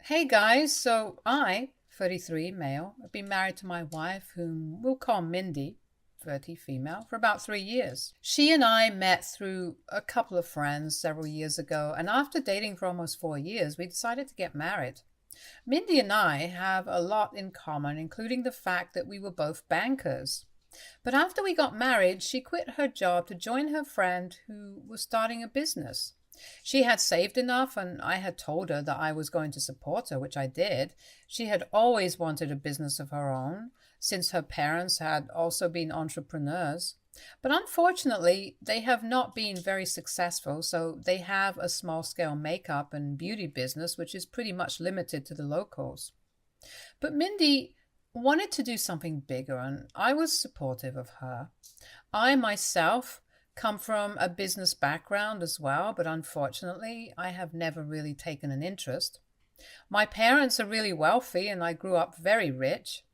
Hey guys, so I, 33 male, have been married to my wife, whom we'll call Mindy, 30 female, for about 3 years. She and I met through a couple of friends several years ago, and after dating for almost 4 years, we decided to get married. Mindy and I have a lot in common, including the fact that we were both bankers. But after we got married, she quit her job to join her friend who was starting a business. She had saved enough, and I had told her that I was going to support her, which I did. She had always wanted a business of her own, since her parents had also been entrepreneurs. But unfortunately, they have not been very successful, so they have a small scale makeup and beauty business, which is pretty much limited to the locals. But Mindy wanted to do something bigger, and I was supportive of her. I myself come from a business background as well, but unfortunately, I have never really taken an interest. My parents are really wealthy, and I grew up very rich.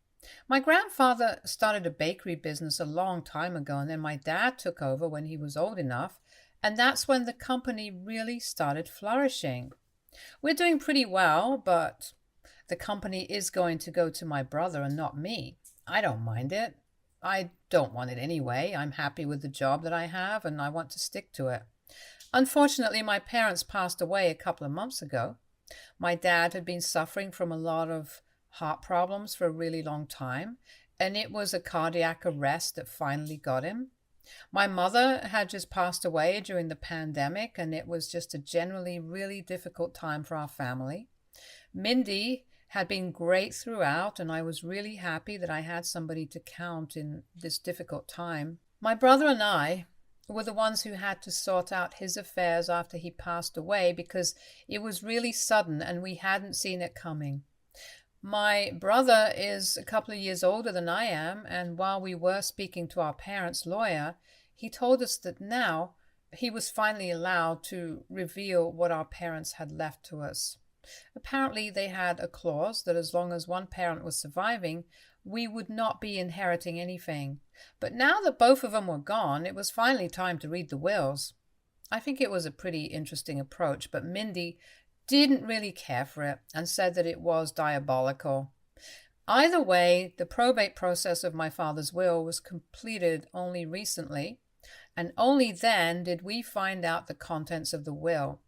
My grandfather started a bakery business a long time ago, and then my dad took over when he was old enough, and that's when the company really started flourishing. We're doing pretty well, but the company is going to go to my brother and not me. I don't mind it. I don't want it anyway. I'm happy with the job that I have and I want to stick to it. Unfortunately, my parents passed away a couple of months ago. My dad had been suffering from a lot of heart problems for a really long time, and it was a cardiac arrest that finally got him. My mother had just passed away during the pandemic, and it was just a generally really difficult time for our family. Mindy had been great throughout, and I was really happy that I had somebody to count in this difficult time. My brother and I were the ones who had to sort out his affairs after he passed away because it was really sudden and we hadn't seen it coming. My brother is a couple of years older than I am, and while we were speaking to our parents' lawyer, he told us that now he was finally allowed to reveal what our parents had left to us. Apparently, they had a clause that as long as one parent was surviving, we would not be inheriting anything. But now that both of them were gone, it was finally time to read the wills. I think it was a pretty interesting approach, but Mindy didn't really care for it and said that it was diabolical. Either way, the probate process of my father's will was completed only recently, and only then did we find out the contents of the will.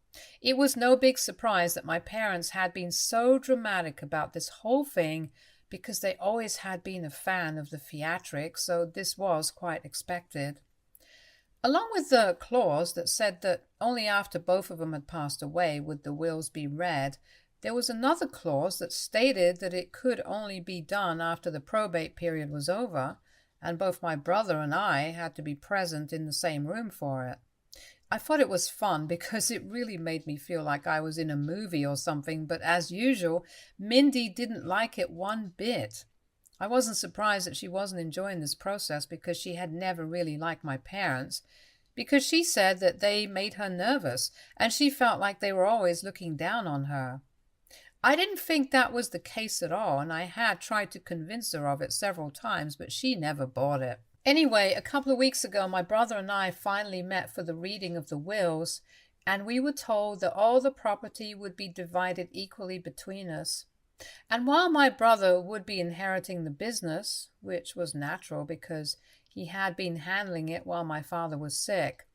It was no big surprise that my parents had been so dramatic about this whole thing because they always had been a fan of the theatrics, so this was quite expected. Along with the clause that said that only after both of them had passed away would the wills be read, there was another clause that stated that it could only be done after the probate period was over, and both my brother and I had to be present in the same room for it. I thought it was fun because it really made me feel like I was in a movie or something, but as usual, Mindy didn't like it one bit. I wasn't surprised that she wasn't enjoying this process because she had never really liked my parents, because she said that they made her nervous and she felt like they were always looking down on her. I didn't think that was the case at all, and I had tried to convince her of it several times, but she never bought it. Anyway, a couple of weeks ago, my brother and I finally met for the reading of the wills, and we were told that all the property would be divided equally between us. And while my brother would be inheriting the business, which was natural because he had been handling it while my father was sick,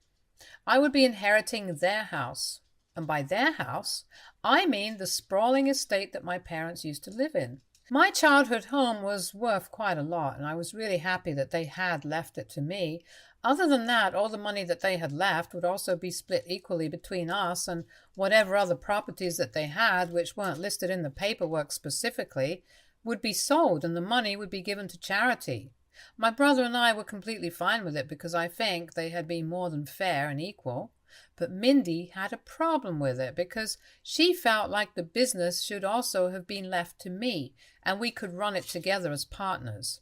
I would be inheriting their house. And by their house, I mean the sprawling estate that my parents used to live in. My childhood home was worth quite a lot, and I was really happy that they had left it to me. Other than that, all the money that they had left would also be split equally between us and whatever other properties that they had, which weren't listed in the paperwork specifically, would be sold and the money would be given to charity. My brother and I were completely fine with it because I think they had been more than fair and equal. But Mindy had a problem with it because she felt like the business should also have been left to me and we could run it together as partners.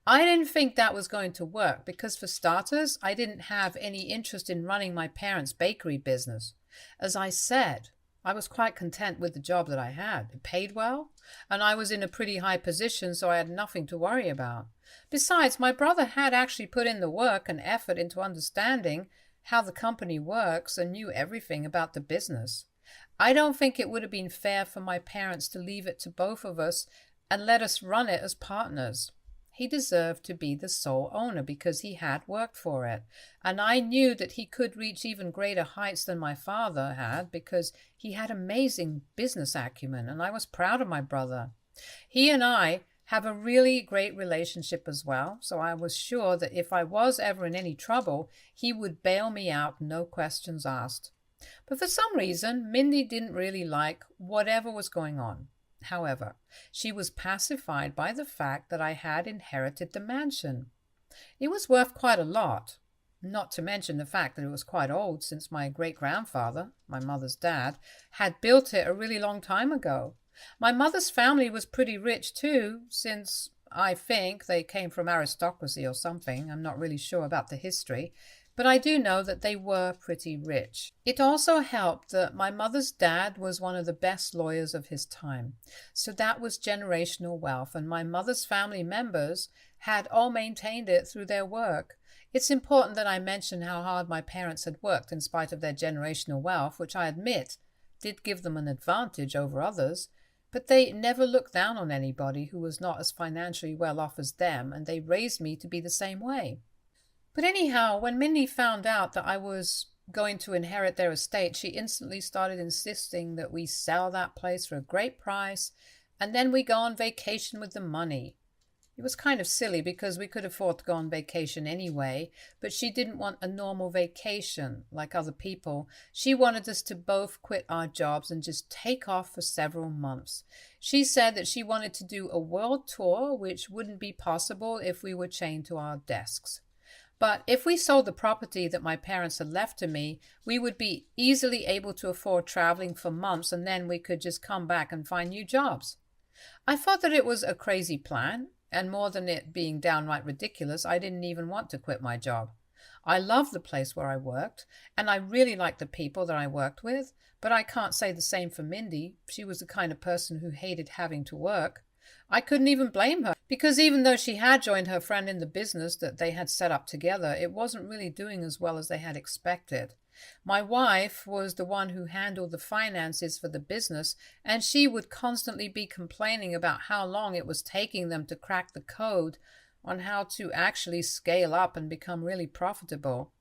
I didn't think that was going to work because, for starters, I didn't have any interest in running my parents' bakery business. As I said, I was quite content with the job that I had. It paid well, and I was in a pretty high position, so I had nothing to worry about. Besides, my brother had actually put in the work and effort into understanding how the company works and knew everything about the business. I don't think it would have been fair for my parents to leave it to both of us and let us run it as partners. He deserved to be the sole owner because he had worked for it, and I knew that he could reach even greater heights than my father had because he had amazing business acumen, and I was proud of my brother. He and I have a really great relationship as well, so I was sure that if I was ever in any trouble, he would bail me out, no questions asked. But for some reason, Mindy didn't really like whatever was going on. However, she was pacified by the fact that I had inherited the mansion. It was worth quite a lot, not to mention the fact that it was quite old since my great-grandfather, my mother's dad, had built it a really long time ago. My mother's family was pretty rich too, since I think they came from aristocracy or something. I'm not really sure about the history, but I do know that they were pretty rich. It also helped that my mother's dad was one of the best lawyers of his time, so that was generational wealth, and my mother's family members had all maintained it through their work. It's important that I mention how hard my parents had worked in spite of their generational wealth, which I admit did give them an advantage over others, but they never looked down on anybody who was not as financially well off as them, and they raised me to be the same way. But anyhow, when Mindy found out that I was going to inherit their estate, she instantly started insisting that we sell that place for a great price, and then we go on vacation with the money. It was kind of silly because we could afford to go on vacation anyway, but she didn't want a normal vacation like other people. She wanted us to both quit our jobs and just take off for several months. She said that she wanted to do a world tour, which wouldn't be possible if we were chained to our desks. But if we sold the property that my parents had left to me, we would be easily able to afford traveling for months, and then we could just come back and find new jobs. I thought that it was a crazy plan, and more than it being downright ridiculous, I didn't even want to quit my job. I loved the place where I worked, and I really liked the people that I worked with, but I can't say the same for Mindy. She was the kind of person who hated having to work. I couldn't even blame her, because even though she had joined her friend in the business that they had set up together, it wasn't really doing as well as they had expected. My wife was the one who handled the finances for the business, and she would constantly be complaining about how long it was taking them to crack the code on how to actually scale up and become really profitable.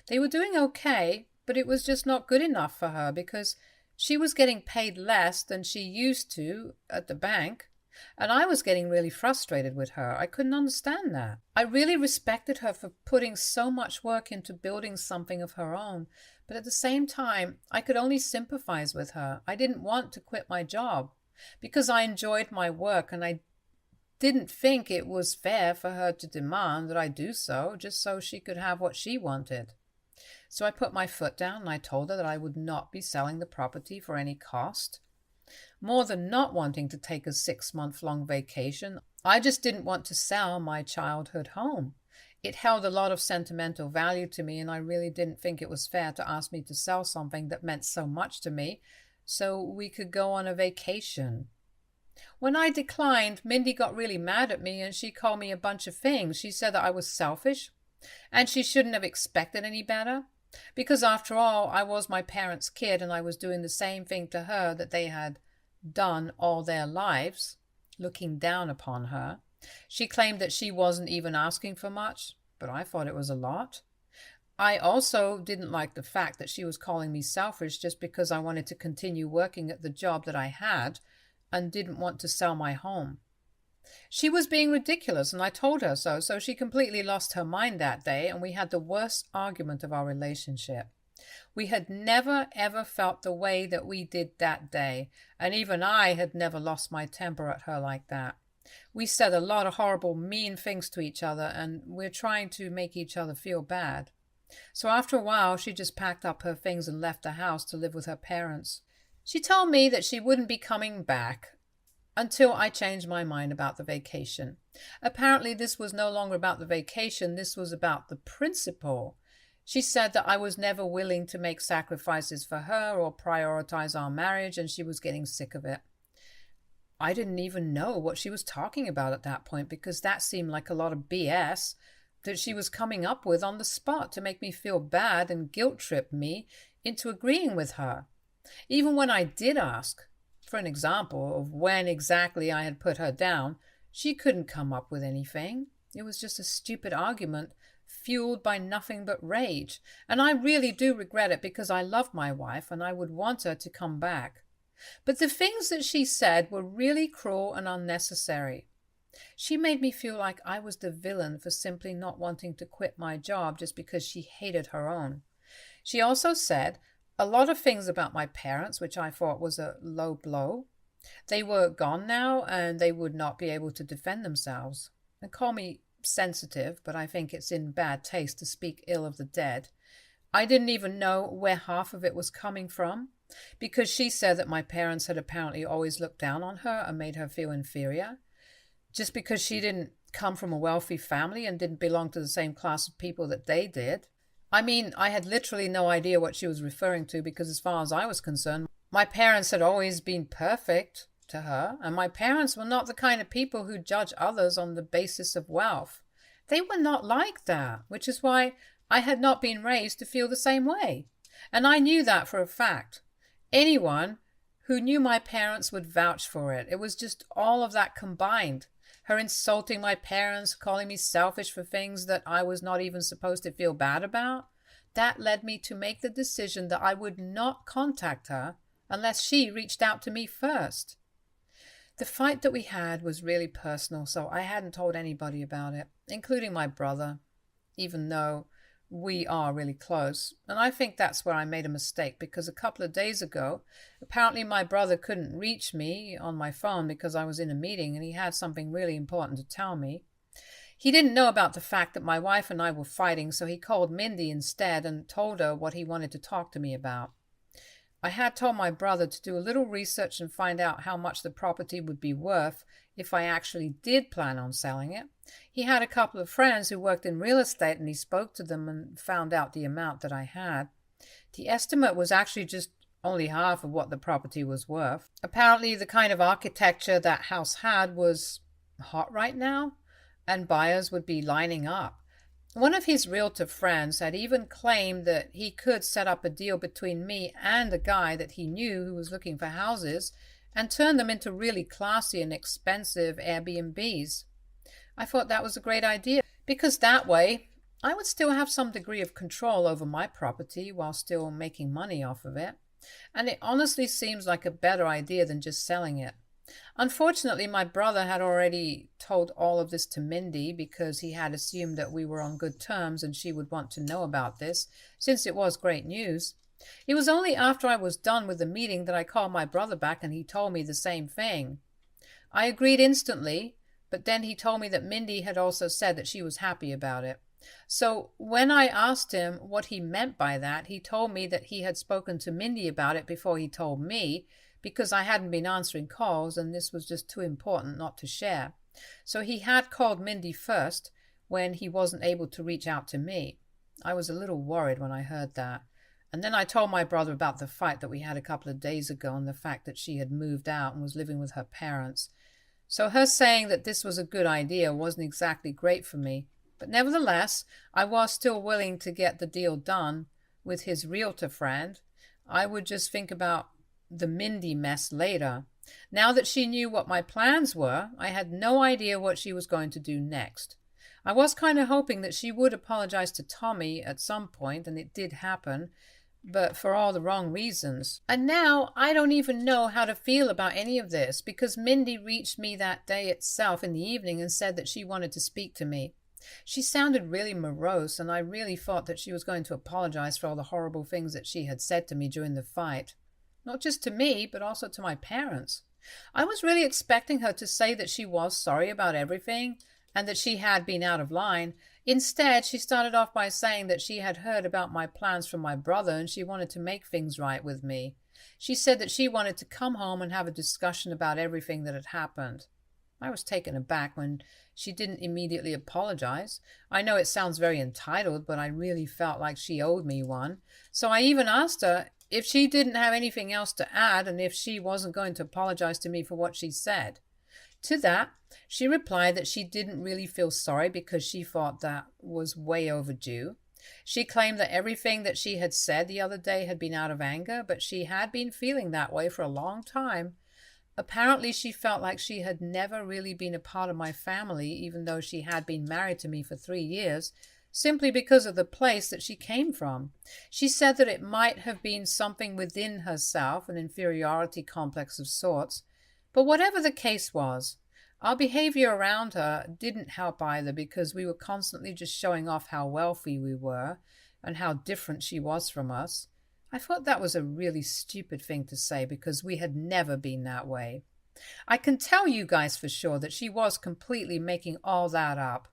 They were doing okay, but it was just not good enough for her because she was getting paid less than she used to at the bank. And I was getting really frustrated with her. I couldn't understand that. I really respected her for putting so much work into building something of her own, but at the same time, I could only sympathize with her. I didn't want to quit my job because I enjoyed my work, and I didn't think it was fair for her to demand that I do so just so she could have what she wanted. So I put my foot down and I told her that I would not be selling the property for any cost. More than not wanting to take a 6-month-long vacation, I just didn't want to sell my childhood home. It held a lot of sentimental value to me, and I really didn't think it was fair to ask me to sell something that meant so much to me so we could go on a vacation. When I declined, Mindy got really mad at me and she called me a bunch of things. She said that I was selfish and she shouldn't have expected any better. Because after all, I was my parents' kid and I was doing the same thing to her that they had done all their lives, looking down upon her. She claimed that she wasn't even asking for much, but I thought it was a lot. I also didn't like the fact that she was calling me selfish just because I wanted to continue working at the job that I had and didn't want to sell my home. She was being ridiculous, and I told her so she completely lost her mind that day, and we had the worst argument of our relationship. We had never, ever felt the way that we did that day, and even I had never lost my temper at her like that. We said a lot of horrible, mean things to each other, and we're trying to make each other feel bad. So after a while, she just packed up her things and left the house to live with her parents. She told me that she wouldn't be coming back until I changed my mind about the vacation. Apparently, this was no longer about the vacation, this was about the principle. She said that I was never willing to make sacrifices for her or prioritize our marriage, and she was getting sick of it. I didn't even know what she was talking about at that point because that seemed like a lot of BS that she was coming up with on the spot to make me feel bad and guilt-trip me into agreeing with her. Even when I did ask for an example of when exactly I had put her down, she couldn't come up with anything. It was just a stupid argument fueled by nothing but rage. And I really do regret it because I love my wife and I would want her to come back. But the things that she said were really cruel and unnecessary. She made me feel like I was the villain for simply not wanting to quit my job just because she hated her own. She also said a lot of things about my parents, which I thought was a low blow. They were gone now and they would not be able to defend themselves. And call me sensitive, but I think it's in bad taste to speak ill of the dead. I didn't even know where half of it was coming from, because she said that my parents had apparently always looked down on her and made her feel inferior, just because she didn't come from a wealthy family and didn't belong to the same class of people that they did. I mean, I had literally no idea what she was referring to because as far as I was concerned, my parents had always been perfect to her, and my parents were not the kind of people who judge others on the basis of wealth. They were not like that, which is why I had not been raised to feel the same way. And I knew that for a fact. Anyone who knew my parents would vouch for it. It was just all of that combined. Her insulting my parents, calling me selfish for things that I was not even supposed to feel bad about. That led me to make the decision that I would not contact her unless she reached out to me first. The fight that we had was really personal, so I hadn't told anybody about it, including my brother, even though we are really close. And I think that's where I made a mistake, because a couple of days ago, apparently my brother couldn't reach me on my phone because I was in a meeting and he had something really important to tell me. He didn't know about the fact that my wife and I were fighting, so he called Mindy instead and told her what he wanted to talk to me about. I had told my brother to do a little research and find out how much the property would be worth if I actually did plan on selling it. He had a couple of friends who worked in real estate and he spoke to them and found out the amount that I had. The estimate was actually just only half of what the property was worth. Apparently the kind of architecture that house had was hot right now and buyers would be lining up. One of his realtor friends had even claimed that he could set up a deal between me and a guy that he knew who was looking for houses and turn them into really classy and expensive Airbnbs. I thought that was a great idea because that way I would still have some degree of control over my property while still making money off of it. And it honestly seems like a better idea than just selling it. Unfortunately, my brother had already told all of this to Mindy because he had assumed that we were on good terms and she would want to know about this, since it was great news. It was only after I was done with the meeting that I called my brother back and he told me the same thing. I agreed instantly, but then he told me that Mindy had also said that she was happy about it. So when I asked him what he meant by that, he told me that he had spoken to Mindy about it before he told me, because I hadn't been answering calls and this was just too important not to share. So he had called Mindy first when he wasn't able to reach out to me. I was a little worried when I heard that. And then I told my brother about the fight that we had a couple of days ago and the fact that she had moved out and was living with her parents. So her saying that this was a good idea wasn't exactly great for me. But nevertheless, I was still willing to get the deal done with his realtor friend. I would just think about the Mindy mess later. Now that she knew what my plans were, I had no idea what she was going to do next. I was kind of hoping that she would apologize to Tommy at some point, and it did happen, but for all the wrong reasons. And now I don't even know how to feel about any of this, because Mindy reached me that day itself in the evening and said that she wanted to speak to me. She sounded really morose, and I really thought that she was going to apologize for all the horrible things that she had said to me during the fight. Not just to me, but also to my parents. I was really expecting her to say that she was sorry about everything and that she had been out of line. Instead, she started off by saying that she had heard about my plans from my brother and she wanted to make things right with me. She said that she wanted to come home and have a discussion about everything that had happened. I was taken aback when she didn't immediately apologize. I know it sounds very entitled, but I really felt like she owed me one. So I even asked her if she didn't have anything else to add and if she wasn't going to apologize to me for what she said. To that, she replied that she didn't really feel sorry because she thought that was way overdue. She claimed that everything that she had said the other day had been out of anger, but she had been feeling that way for a long time. Apparently, she felt like she had never really been a part of my family, even though she had been married to me for 3 years, simply because of the place that she came from. She said that it might have been something within herself, an inferiority complex of sorts. But whatever the case was, our behavior around her didn't help either, because we were constantly just showing off how wealthy we were and how different she was from us. I thought that was a really stupid thing to say, because we had never been that way. I can tell you guys for sure that she was completely making all that up.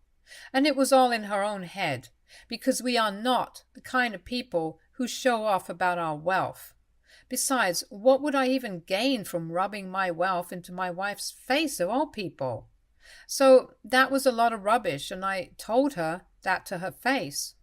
And it was all in her own head, because we are not the kind of people who show off about our wealth. Besides, what would I even gain from rubbing my wealth into my wife's face, of all people? So that was a lot of rubbish, and I told her that to her face.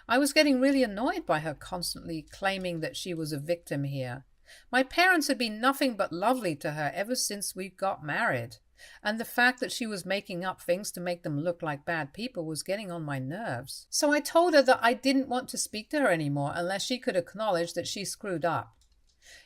I was getting really annoyed by her constantly claiming that she was a victim here. My parents had been nothing but lovely to her ever since we got married, and the fact that she was making up things to make them look like bad people was getting on my nerves. So I told her that I didn't want to speak to her anymore unless she could acknowledge that she screwed up.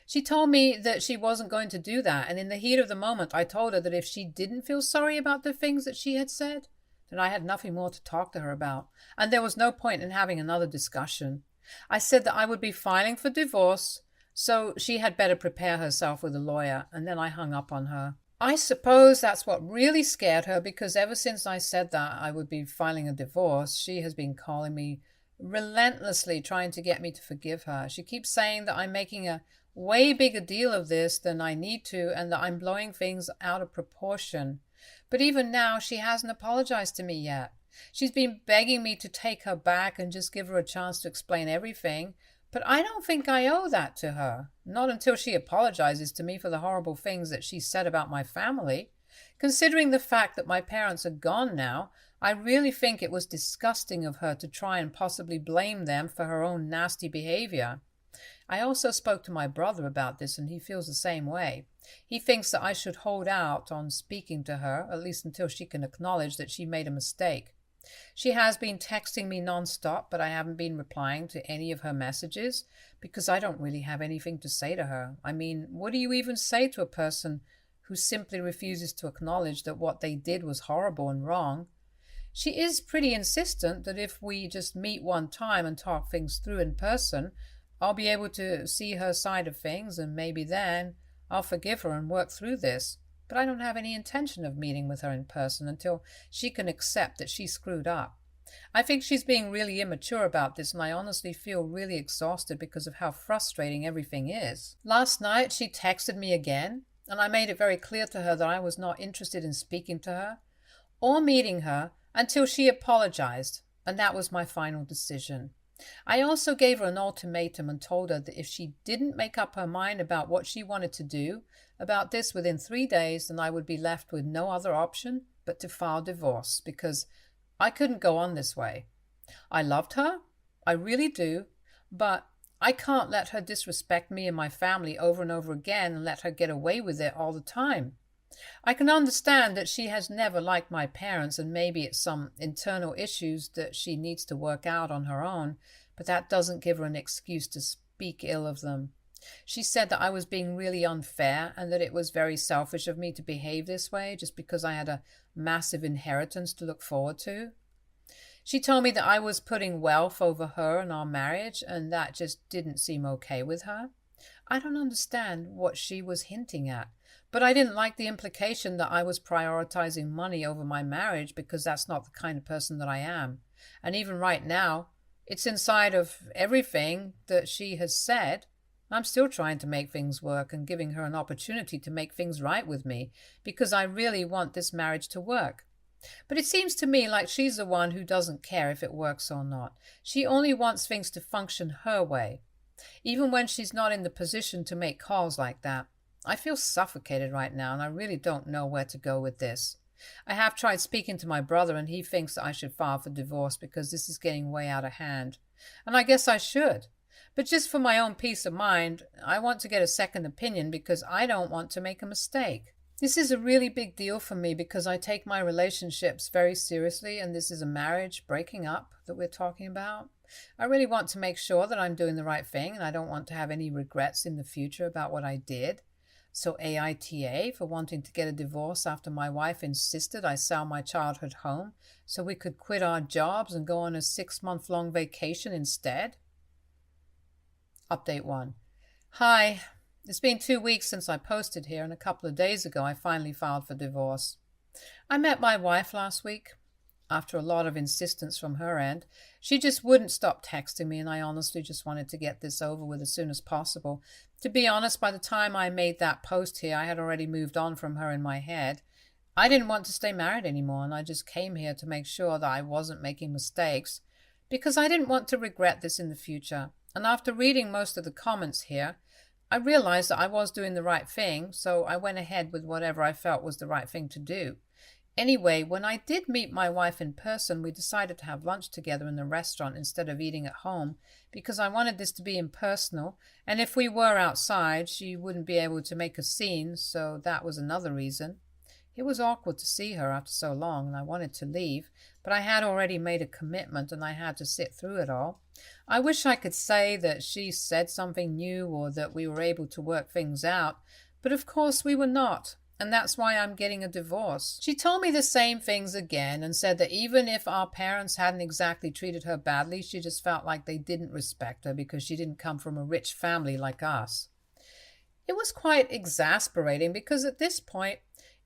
She told me that she wasn't going to do that, and in the heat of the moment I told her that if she didn't feel sorry about the things that she had said, then I had nothing more to talk to her about, and there was no point in having another discussion. I said that I would be filing for divorce, so she had better prepare herself with a lawyer, and then I hung up on her. I suppose that's what really scared her, because ever since I said that I would be filing a divorce, she has been calling me relentlessly, trying to get me to forgive her. She keeps saying that I'm making a way bigger deal of this than I need to, and that I'm blowing things out of proportion. But even now, she hasn't apologized to me yet. She's been begging me to take her back and just give her a chance to explain everything, but I don't think I owe that to her. Not until she apologizes to me for the horrible things that she said about my family. Considering the fact that my parents are gone now, I really think it was disgusting of her to try and possibly blame them for her own nasty behavior. I also spoke to my brother about this, and he feels the same way. He thinks that I should hold out on speaking to her, at least until she can acknowledge that she made a mistake. She has been texting me nonstop, but I haven't been replying to any of her messages because I don't really have anything to say to her. I mean, what do you even say to a person who simply refuses to acknowledge that what they did was horrible and wrong? She is pretty insistent that if we just meet one time and talk things through in person, I'll be able to see her side of things, and maybe then I'll forgive her and work through this. But I don't have any intention of meeting with her in person until she can accept that she screwed up. I think she's being really immature about this, and I honestly feel really exhausted because of how frustrating everything is. Last night she texted me again, and I made it very clear to her that I was not interested in speaking to her or meeting her until she apologized, and that was my final decision. I also gave her an ultimatum and told her that if she didn't make up her mind about what she wanted to do about this within 3 days, then I would be left with no other option but to file divorce, because I couldn't go on this way. I loved her, I really do, but I can't let her disrespect me and my family over and over again and let her get away with it all the time. I can understand that she has never liked my parents, and maybe it's some internal issues that she needs to work out on her own, but that doesn't give her an excuse to speak ill of them. She said that I was being really unfair and that it was very selfish of me to behave this way just because I had a massive inheritance to look forward to. She told me that I was putting wealth over her and our marriage, and that just didn't seem okay with her. I don't understand what she was hinting at, but I didn't like the implication that I was prioritizing money over my marriage, because that's not the kind of person that I am. And even right now, it's inside of everything that she has said. I'm still trying to make things work and giving her an opportunity to make things right with me, because I really want this marriage to work. But it seems to me like she's the one who doesn't care if it works or not. She only wants things to function her way, even when she's not in the position to make calls like that. I feel suffocated right now, and I really don't know where to go with this. I have tried speaking to my brother, and he thinks that I should file for divorce because this is getting way out of hand. And I guess I should. But just for my own peace of mind, I want to get a second opinion because I don't want to make a mistake. This is a really big deal for me because I take my relationships very seriously, and this is a marriage breaking up that we're talking about. I really want to make sure that I'm doing the right thing, and I don't want to have any regrets in the future about what I did. So AITA for wanting to get a divorce after my wife insisted I sell my childhood home so we could quit our jobs and go on a 6-month-long vacation instead. Update 1. Hi. It's been 2 weeks since I posted here, and a couple of days ago I finally filed for divorce. I met my wife last week. After a lot of insistence from her end, she just wouldn't stop texting me, and I honestly just wanted to get this over with as soon as possible. To be honest, by the time I made that post here, I had already moved on from her in my head. I didn't want to stay married anymore, and I just came here to make sure that I wasn't making mistakes, because I didn't want to regret this in the future. And after reading most of the comments here, I realized that I was doing the right thing, so I went ahead with whatever I felt was the right thing to do. Anyway, when I did meet my wife in person, we decided to have lunch together in the restaurant instead of eating at home because I wanted this to be impersonal, and if we were outside, she wouldn't be able to make a scene, so that was another reason. It was awkward to see her after so long, and I wanted to leave, but I had already made a commitment and I had to sit through it all. I wish I could say that she said something new or that we were able to work things out, but of course we were not. And that's why I'm getting a divorce. She told me the same things again and said that even if our parents hadn't exactly treated her badly, she just felt like they didn't respect her because she didn't come from a rich family like us. It was quite exasperating because at this point,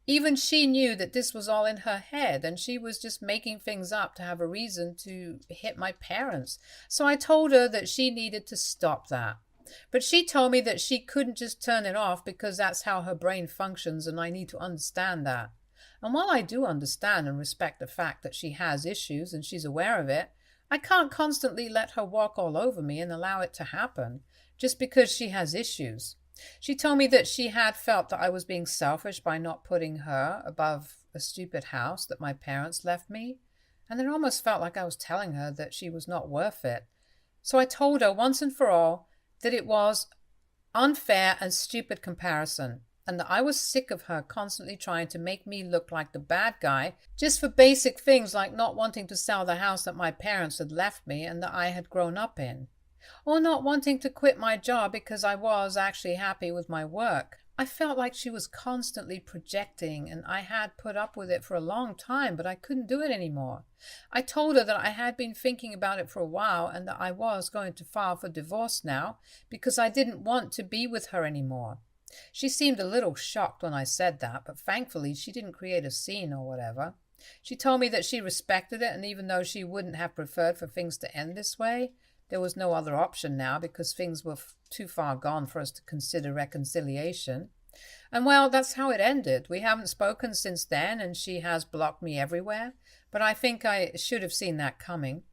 even she knew that this was all in her head and she was just making things up to have a reason to hit my parents. So I told her that she needed to stop that. But she told me that she couldn't just turn it off because that's how her brain functions, and I need to understand that. And while I do understand and respect the fact that she has issues and she's aware of it, I can't constantly let her walk all over me and allow it to happen just because she has issues. She told me that she had felt that I was being selfish by not putting her above a stupid house that my parents left me, and it almost felt like I was telling her that she was not worth it. So I told her once and for all that it was unfair and stupid comparison, and that I was sick of her constantly trying to make me look like the bad guy just for basic things like not wanting to sell the house that my parents had left me and that I had grown up in, or not wanting to quit my job because I was actually happy with my work. I felt like she was constantly projecting, and I had put up with it for a long time, but I couldn't do it anymore. I told her that I had been thinking about it for a while and that I was going to file for divorce now because I didn't want to be with her anymore. She seemed a little shocked when I said that, but thankfully she didn't create a scene or whatever. She told me that she respected it, and even though she wouldn't have preferred for things to end this way, there was no other option now because things were too far gone for us to consider reconciliation. And well, that's how it ended. We haven't spoken since then, and she has blocked me everywhere, but I think I should have seen that coming.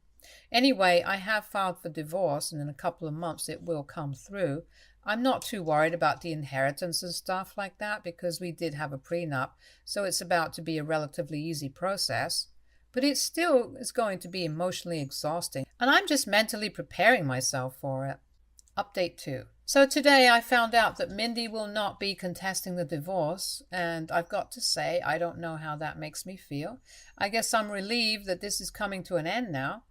Anyway, I have filed for divorce, and in a couple of months it will come through. I'm not too worried about the inheritance and stuff like that because we did have a prenup, so it's about to be a relatively easy process. But it still is going to be emotionally exhausting, and I'm just mentally preparing myself for it. Update 2. So today I found out that Mindy will not be contesting the divorce, and I've got to say I don't know how that makes me feel. I guess I'm relieved that this is coming to an end now.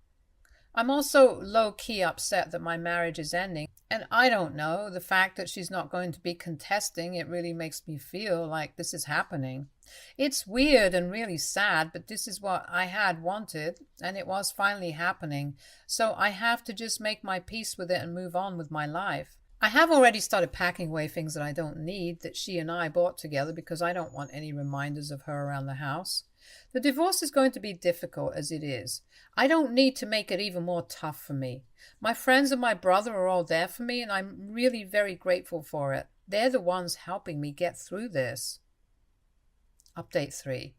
I'm also low-key upset that my marriage is ending, and I don't know, the fact that she's not going to be contesting, it really makes me feel like this is happening. It's weird and really sad, but this is what I had wanted, and it was finally happening, so I have to just make my peace with it and move on with my life. I have already started packing away things that I don't need that she and I bought together because I don't want any reminders of her around the house. The divorce is going to be difficult as it is. I don't need to make it even more tough for me. My friends and my brother are all there for me, and I'm really very grateful for it. They're the ones helping me get through this. Update 3.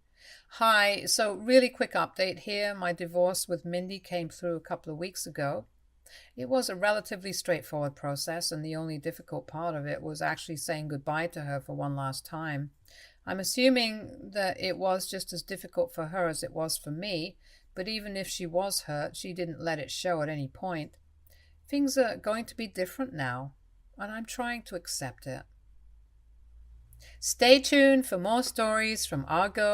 Hi, so really quick update here. My divorce with Mindy came through a couple of weeks ago. It was a relatively straightforward process, and the only difficult part of it was actually saying goodbye to her for one last time. I'm assuming that it was just as difficult for her as it was for me, but even if she was hurt, she didn't let it show at any point. Things are going to be different now, and I'm trying to accept it. Stay tuned for more stories from Argo